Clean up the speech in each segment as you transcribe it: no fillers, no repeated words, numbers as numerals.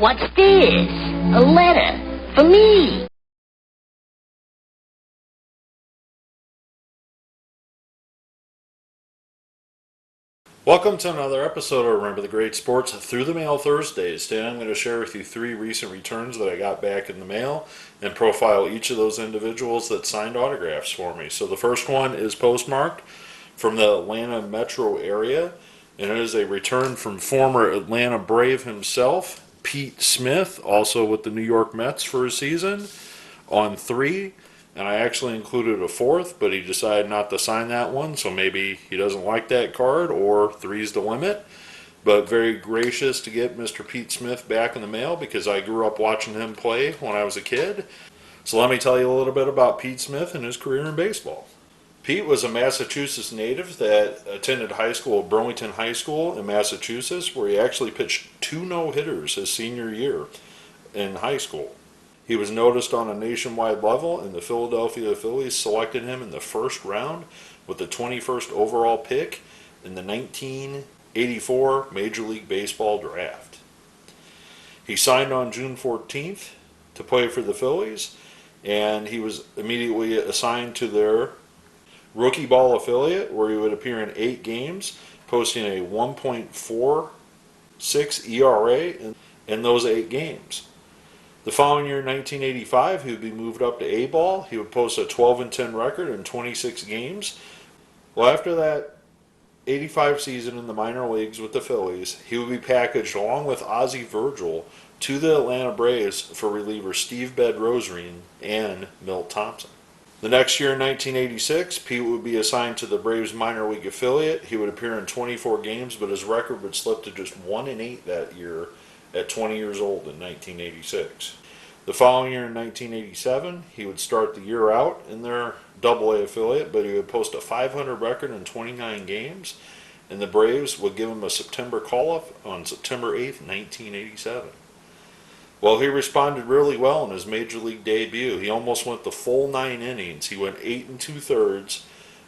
What's this? A letter for me. Welcome to another episode of Remember the Great Sports Through the Mail Thursdays. Today I'm going to share with you 3 recent returns that I got back in the mail and profile each of those individuals that signed autographs for me. So the first one is postmarked from the Atlanta metro area, and it is a return from former Atlanta Brave himself, Pete Smith, also with the New York Mets for a season, on 3. And I actually included a 4th, but he decided not to sign that one, so maybe he doesn't like that card, or 3's the limit. But very gracious to get Mr. Pete Smith back in the mail because I grew up watching him play when I was a kid. So let me tell you a little bit about Pete Smith and his career in baseball. Pete was a Massachusetts native that attended high school at Burlington High School in Massachusetts, where he actually pitched 2 no-hitters his senior year in high school. He was noticed on a nationwide level, and the Philadelphia Phillies selected him in the first round with the 21st overall pick in the 1984 Major League Baseball draft. He signed on June 14th to play for the Phillies, and he was immediately assigned to their rookie ball affiliate, where he would appear in 8 games, posting a 1.46 ERA in those 8 games. The following year, in 1985, he would be moved up to A-ball. He would post a 12-10 record in 26 games. Well, after that 85 season in the minor leagues with the Phillies, he would be packaged along with Ozzie Virgil to the Atlanta Braves for reliever Steve Bedrosian and Milt Thompson. The next year, in 1986, Pete would be assigned to the Braves minor league affiliate. He would appear in 24 games, but his record would slip to just 1-8 that year at 20 years old in 1986. The following year, in 1987, he would start the year out in their AA affiliate, but he would post a .500 record in 29 games, and the Braves would give him a September call-up on September 8th, 1987. Well, he responded really well in his Major League debut. He almost went the full 9 innings. He went 8 2/3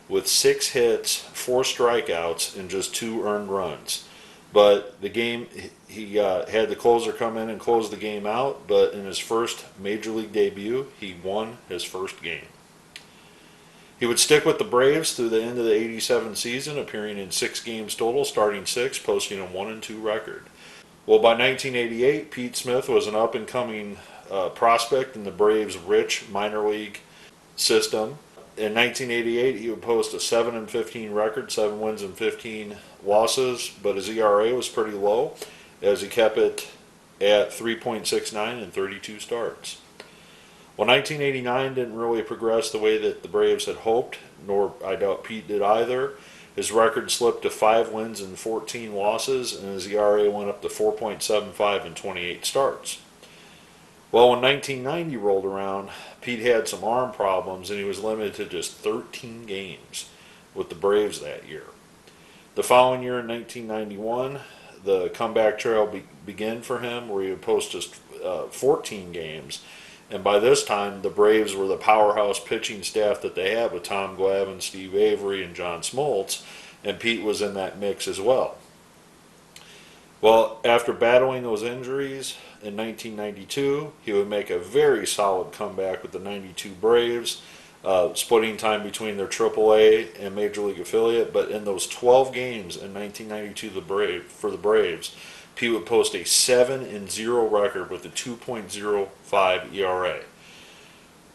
with 6 hits, 4 strikeouts, and just 2 earned runs. But the game, he had the closer come in and close the game out, but in his first Major League debut, he won his first game. He would stick with the Braves through the end of the 87 season, appearing in 6 games total, starting 6, posting a 1-2 record. Well, by 1988, Pete Smith was an up-and-coming prospect in the Braves' rich minor league system. In 1988, he would post a 7-15 record, 7 wins and 15 losses, but his ERA was pretty low, as he kept it at 3.69 in 32 starts. Well, 1989 didn't really progress the way that the Braves had hoped, nor I doubt Pete did either. His record slipped to 5 wins and 14 losses, and his ERA went up to 4.75 in 28 starts. Well, when 1990 rolled around, Pete had some arm problems, and he was limited to just 13 games with the Braves that year. The following year, in 1991, the comeback trail began for him, where he would post just 14 games. And by this time, the Braves were the powerhouse pitching staff that they had with Tom Glavine, Steve Avery, and John Smoltz, and Pete was in that mix as well. Well, after battling those injuries in 1992, he would make a very solid comeback with the 92 Braves, splitting time between their AAA and Major League affiliate. But in those 12 games in 1992 for the Braves, Pete would post a 7-0 record with a 2.05 ERA.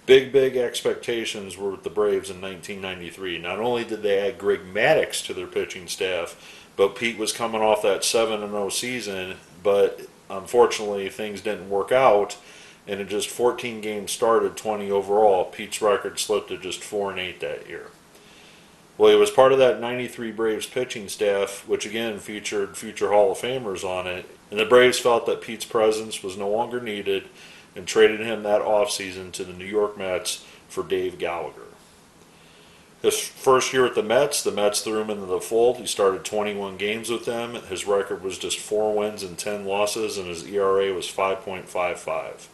Big expectations were with the Braves in 1993. Not only did they add Greg Maddux to their pitching staff, but Pete was coming off that 7-0 season, but unfortunately things didn't work out, and in just 14 games started, 20 overall, Pete's record slipped to just 4-8 that year. Well, he was part of that 93 Braves pitching staff, which again featured future Hall of Famers on it, and the Braves felt that Pete's presence was no longer needed and traded him that offseason to the New York Mets for Dave Gallagher. His first year at the Mets threw him into the fold. He started 21 games with them. His record was just 4 wins and 10 losses, and his ERA was 5.55.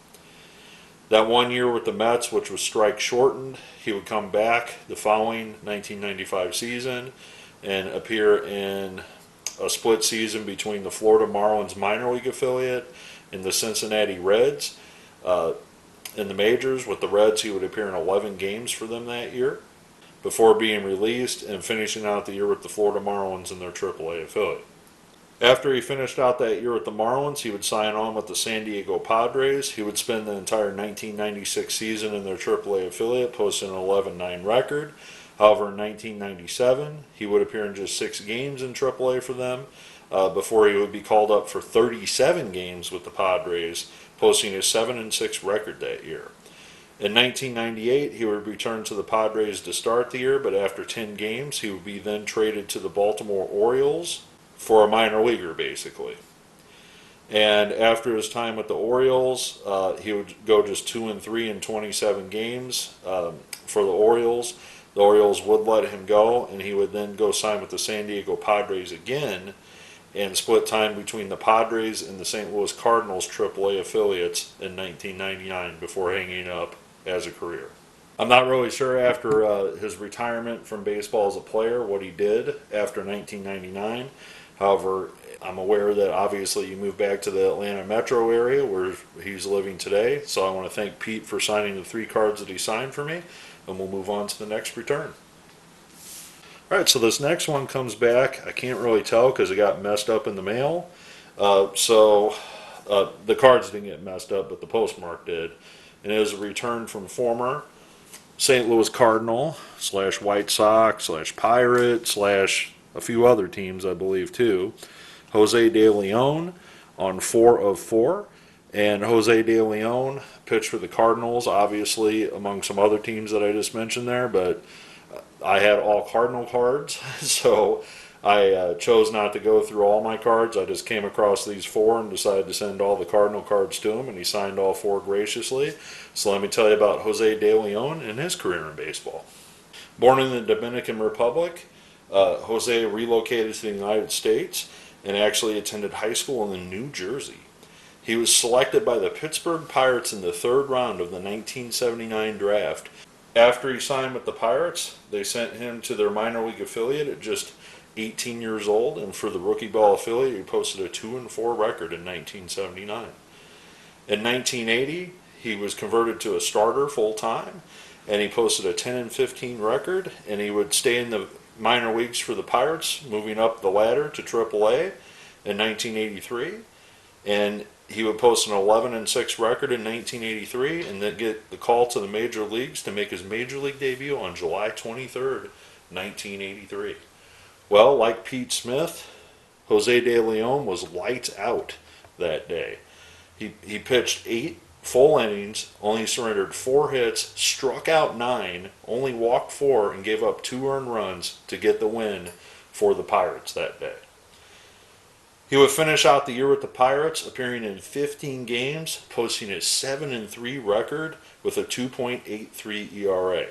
That 1 year with the Mets, which was strike shortened, he would come back the following 1995 season and appear in a split season between the Florida Marlins minor league affiliate in the Cincinnati Reds. In the majors with the Reds, he would appear in 11 games for them that year before being released and finishing out the year with the Florida Marlins in their AAA affiliate. After he finished out that year with the Marlins, he would sign on with the San Diego Padres. He would spend the entire 1996 season in their AAA affiliate, posting an 11-9 record. However, in 1997, he would appear in just 6 games in AAA for them before he would be called up for 37 games with the Padres, posting a 7-6 record that year. In 1998, he would return to the Padres to start the year, but after 10 games, he would be then traded to the Baltimore Orioles for a minor leaguer, basically. And after his time with the Orioles, he would go just 2-3 in 27 games for the Orioles. The Orioles would let him go, and he would then go sign with the San Diego Padres again and split time between the Padres and the St. Louis Cardinals AAA affiliates in 1999 before hanging up as a career. I'm not really sure after his retirement from baseball as a player what he did after 1999. However, I'm aware that obviously you moved back to the Atlanta metro area where he's living today. So I want to thank Pete for signing the 3 cards that he signed for me, and we'll move on to the next return. All right, so this next one comes back. I can't really tell because it got messed up in the mail. The cards didn't get messed up, but the postmark did. And it is a return from former St. Louis Cardinal / White Sox / Pirate / a few other teams, I believe, too. Jose DeLeon on 4 of 4. And Jose DeLeon pitched for the Cardinals, obviously, among some other teams that I just mentioned there, but I had all Cardinal cards, so I chose not to go through all my cards. I just came across these 4 and decided to send all the Cardinal cards to him, and he signed all 4 graciously. So let me tell you about Jose DeLeon and his career in baseball. Born in the Dominican Republic, Jose relocated to the United States and actually attended high school in New Jersey. He was selected by the Pittsburgh Pirates in the 3rd round of the 1979 draft. After he signed with the Pirates, they sent him to their minor league affiliate at just 18 years old, and for the rookie ball affiliate, he posted a 2-4 record in 1979. In 1980, he was converted to a starter full-time, and he posted a 10-15 record, and he would stay in the minor leagues for the Pirates, moving up the ladder to AAA in 1983, and he would post an 11-6 record in 1983 and then get the call to the major leagues to make his major league debut on July 23rd, 1983. Well, like Pete Smith, Jose DeLeon was lights out that day. He pitched 8 full innings, only surrendered 4 hits, struck out 9, only walked 4, and gave up 2 earned runs to get the win for the Pirates that day. He would finish out the year with the Pirates, appearing in 15 games, posting a 7-3 record with a 2.83 ERA.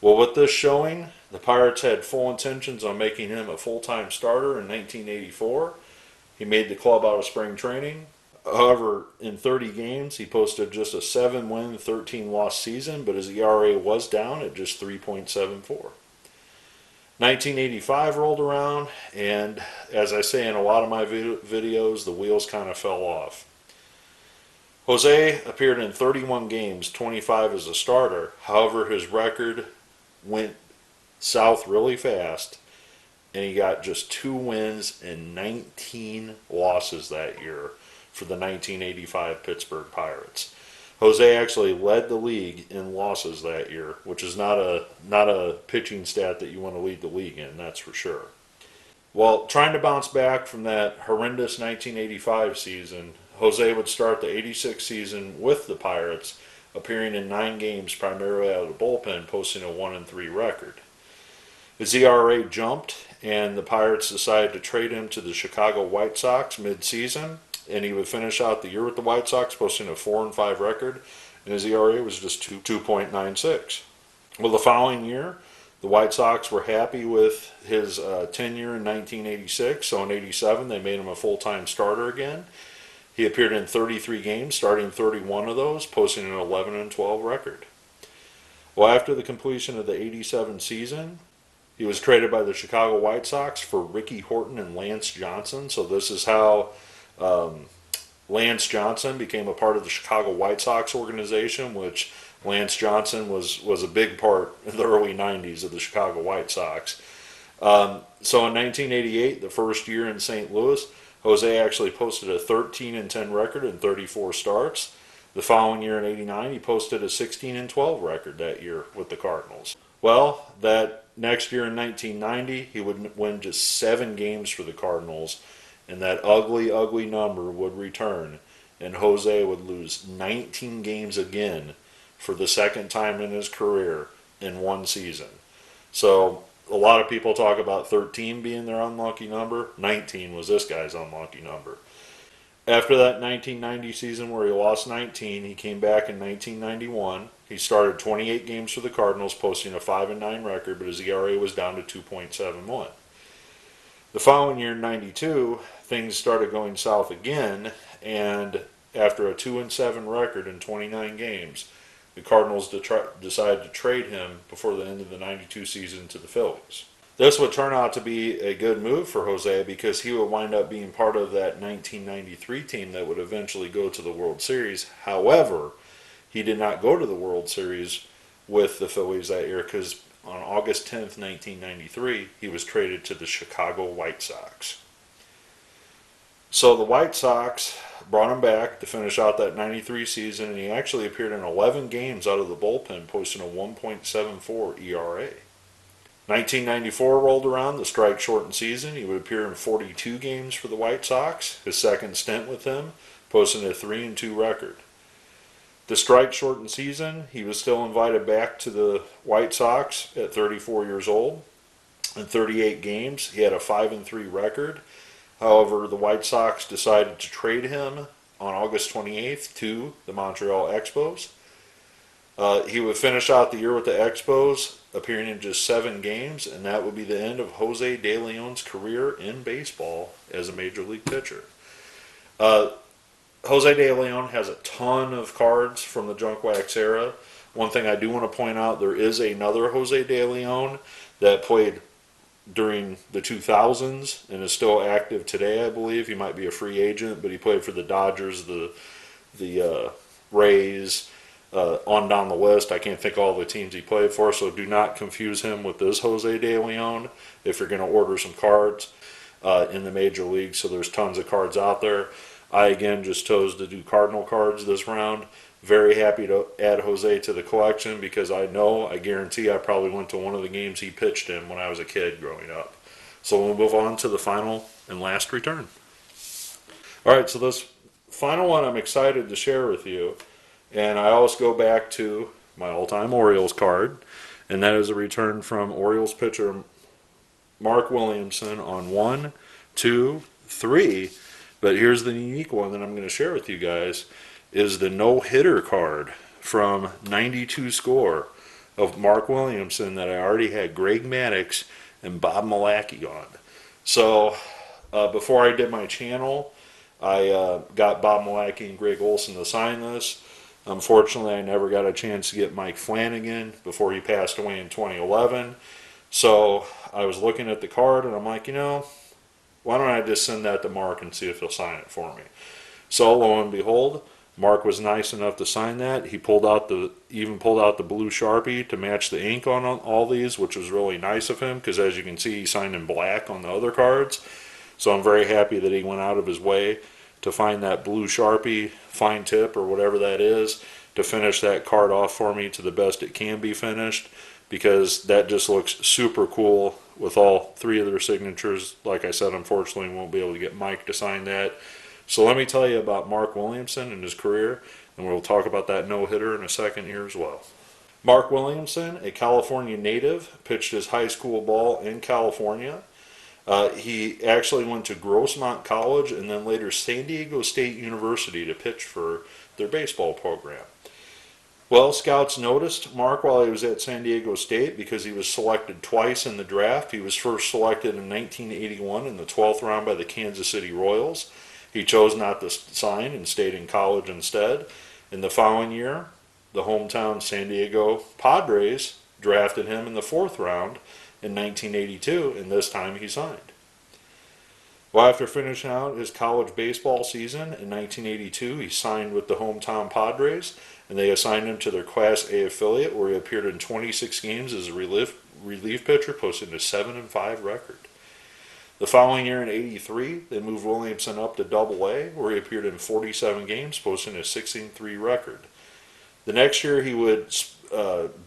Well, with this showing, the Pirates had full intentions on making him a full-time starter in 1984. He made the club out of spring training. However, in 30 games, he posted just a 7-win, 13-loss season, but his ERA was down at just 3.74. 1985 rolled around, and as I say in a lot of my videos, the wheels kind of fell off. Jose appeared in 31 games, 25 as a starter. However, his record went south really fast, and he got just 2 wins and 19 losses that year for the 1985 Pittsburgh Pirates. Jose actually led the league in losses that year, which is not a pitching stat that you want to lead the league in, that's for sure. Well, trying to bounce back from that horrendous 1985 season, Jose would start the 86 season with the Pirates, appearing in 9 games primarily out of the bullpen, posting a 1-3 record. His ERA jumped, and the Pirates decided to trade him to the Chicago White Sox mid-season, and he would finish out the year with the White Sox, posting a 4-5 record, and his ERA was just 2.96. Well, the following year, the White Sox were happy with his tenure in 1986, so in 87 they made him a full-time starter again. He appeared in 33 games, starting 31 of those, posting an 11-12 record. Well, after the completion of the 87 season, he was traded by the Chicago White Sox for Ricky Horton and Lance Johnson, so this is how Lance Johnson became a part of the Chicago White Sox organization, which Lance Johnson was a big part in the early 90s of the Chicago White Sox. So in 1988, the first year in St. Louis, Jose actually posted a 13-10 record in 34 starts. The following year in '89, he posted a 16-12 record that year with the Cardinals. Well, that next year in 1990, he would win just 7 games for the Cardinals, and that ugly, ugly number would return, and Jose would lose 19 games again for the second time in his career in one season. So a lot of people talk about 13 being their unlucky number. 19 was this guy's unlucky number. After that 1990 season where he lost 19, he came back in 1991. He started 28 games for the Cardinals, posting a 5-9 record, but his ERA was down to 2.71. The following year in '92, things started going south again, and after a 2-7 record in 29 games, the Cardinals decided to trade him before the end of the '92 season to the Phillies. This would turn out to be a good move for Jose because he would wind up being part of that 1993 team that would eventually go to the World Series. However, he did not go to the World Series with the Phillies that year because on August 10th, 1993, he was traded to the Chicago White Sox. So the White Sox brought him back to finish out that '93 season, and he actually appeared in 11 games out of the bullpen, posting a 1.74 ERA. 1994 rolled around, the strike-shortened season. He would appear in 42 games for the White Sox, his second stint with them, posting a 3-2 record. The strike-shortened season, he was still invited back to the White Sox at 34 years old. In 38 games, he had a 5-3 record. However, the White Sox decided to trade him on August 28th to the Montreal Expos. He would finish out the year with the Expos, appearing in just 7 games, and that would be the end of Jose DeLeon's career in baseball as a major league pitcher. Jose DeLeon has a ton of cards from the junk wax era. One thing I do want to point out, there is another Jose DeLeon that played during the 2000s and is still active today, I believe. He might be a free agent, but he played for the Dodgers, the Rays, on down the list. I can't think of all the teams he played for, so do not confuse him with this Jose DeLeon if you're going to order some cards in the major league. So there's tons of cards out there. I, again, just chose to do Cardinal cards this round. Very happy to add Jose to the collection because I guarantee I probably went to one of the games he pitched in when I was a kid growing up. So we'll move on to the final and last return. All right, so this final one I'm excited to share with you. And I always go back to my all-time Orioles card, and that is a return from Orioles pitcher Mark Williamson on 1, 2, 3. But here's the unique one that I'm going to share with you guys, is the no-hitter card from '92 score of Mark Williamson that I already had Greg Maddux and Bob Milacki on. So before I did my channel, I got Bob Milacki and Greg Olson to sign this. Unfortunately, I never got a chance to get Mike Flanagan before he passed away in 2011. So I was looking at the card and I'm like, why don't I just send that to Mark and see if he'll sign it for me? So lo and behold, Mark was nice enough to sign that. He even pulled out the blue Sharpie to match the ink on all these, which was really nice of him because as you can see, he signed in black on the other cards. So I'm very happy that he went out of his way to find that blue Sharpie fine tip or whatever that is to finish that card off for me to the best it can be finished, because that just looks super cool with all 3 of their signatures. Like I said, unfortunately we won't be able to get Mike to sign that. So let me tell you about Mark Williamson and his career, and we'll talk about that no-hitter in a second here as well. Mark Williamson, a California native, pitched his high school ball in California. He actually went to Grossmont College and then later San Diego State University to pitch for their baseball program. Well, scouts noticed Mark while he was at San Diego State because he was selected twice in the draft. He was first selected in 1981 in the 12th round by the Kansas City Royals. He chose not to sign and stayed in college instead. In the following year, the hometown San Diego Padres drafted him in the 4th round in 1982, and this time he signed. Well, after finishing out his college baseball season in 1982, he signed with the hometown Padres, and they assigned him to their Class A affiliate, where he appeared in 26 games as a relief pitcher, posting a 7-5 record. The following year in '83, they moved Williamson up to Double A, where he appeared in 47 games, posting a 16-3 record. The next year, he would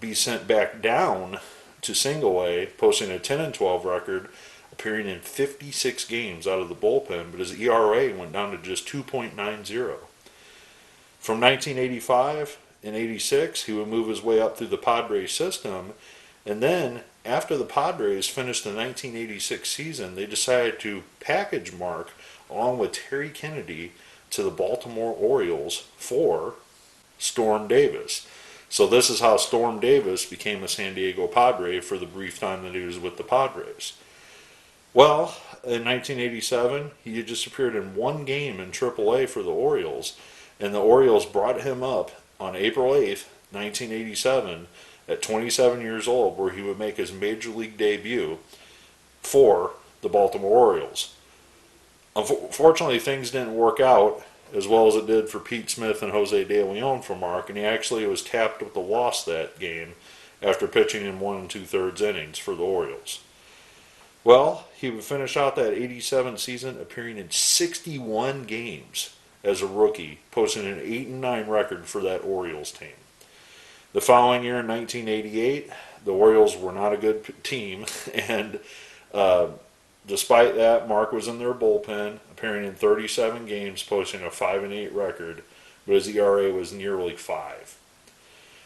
be sent back down to Single A, posting a 10-12 record, appearing in 56 games out of the bullpen, but his ERA went down to just 2.90. From 1985 and '86, he would move his way up through the Padres system, and then after the Padres finished the 1986 season, they decided to package Mark along with Terry Kennedy to the Baltimore Orioles for Storm Davis. So this is how Storm Davis became a San Diego Padre for the brief time that he was with the Padres. Well, in 1987, he had just appeared in one game in AAA for the Orioles, and the Orioles brought him up on April 8th, 1987, at 27 years old, where he would make his major league debut for the Baltimore Orioles. Unfortunately, things didn't work out as well as it did for Pete Smith and Jose DeLeon for Mark, and he actually was tapped with a loss that game after pitching in 1 2/3 innings for the Orioles. Well, he would finish out that '87 season appearing in 61 games as a rookie, posting an 8-9 record for that Orioles team. The following year, in 1988, the Orioles were not a good team, and despite that, Mark was in their bullpen, appearing in 37 games, posting a 5-8 record, but his ERA was nearly 5.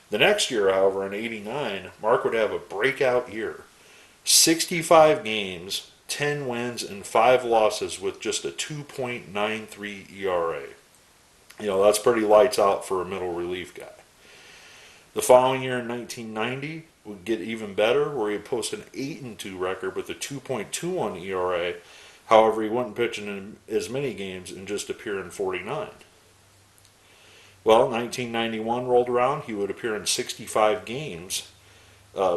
The next year, however, in '89, Mark would have a breakout year. 65 games, 10 wins, and 5 losses with just a 2.93 ERA. You know, that's pretty lights out for a middle relief guy. The following year in 1990 would get even better, where he would post an 8-2 record with a 2.21 ERA. However, he wouldn't pitch in as many games and just appear in 49. Well, 1991 rolled around. He would appear in 65 games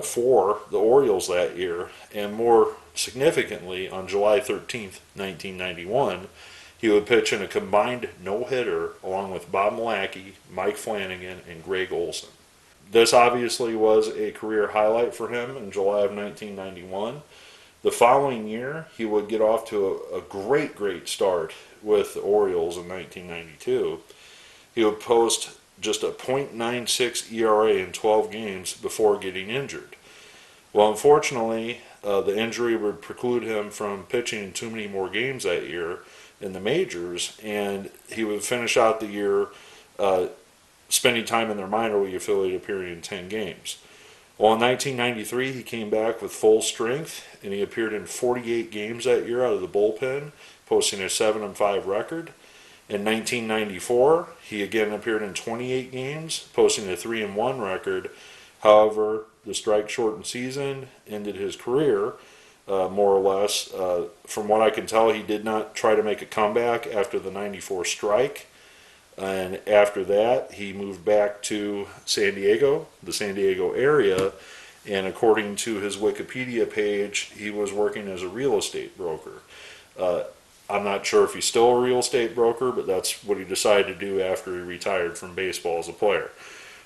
for the Orioles that year, and more significantly, on July 13th, 1991, he would pitch in a combined no-hitter along with Bob Malecki, Mike Flanagan, and Greg Olson. This obviously was a career highlight for him in July of 1991. The following year, he would get off to a great start with the Orioles in 1992. He would post just a .96 ERA in 12 games before getting injured. Well, unfortunately, the injury would preclude him from pitching too many more games that year in the majors, and he would finish out the year spending time in their minor league affiliate, appearing in 10 games. Well, in 1993, he came back with full strength, and he appeared in 48 games that year out of the bullpen, posting a 7-5 record. In 1994, he again appeared in 28 games, posting a 3-1 record. However, the strike-shortened season ended his career, more or less. From what I can tell, he did not try to make a comeback after the '94 strike. And after that, he moved back to San Diego, the San Diego area, and according to his Wikipedia page, he was working as a real estate broker. I'm not sure if he's still a real estate broker, but that's what he decided to do after he retired from baseball as a player.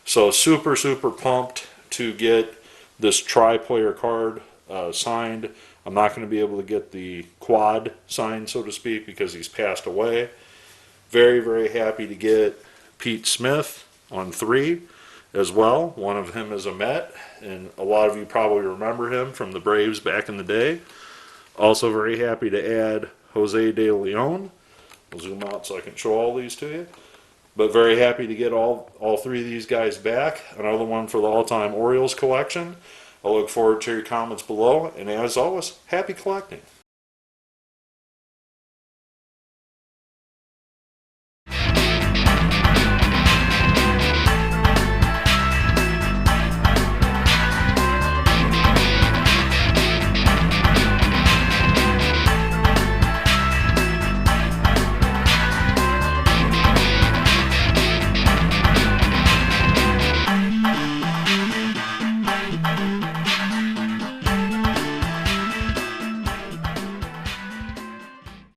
So super pumped to get this tri-player card signed. I'm not going to be able to get the quad signed, so to speak, because he's passed away. Very happy to get Pete Smith on 3 as well. One of him is a Met, and a lot of you probably remember him from the Braves back in the day. Also very happy to add Jose DeLeon. I'll zoom out so I can show all these to you. But very happy to get all 3 of these guys back. Another one for the all-time Orioles collection. I look forward to your comments below, and as always, happy collecting.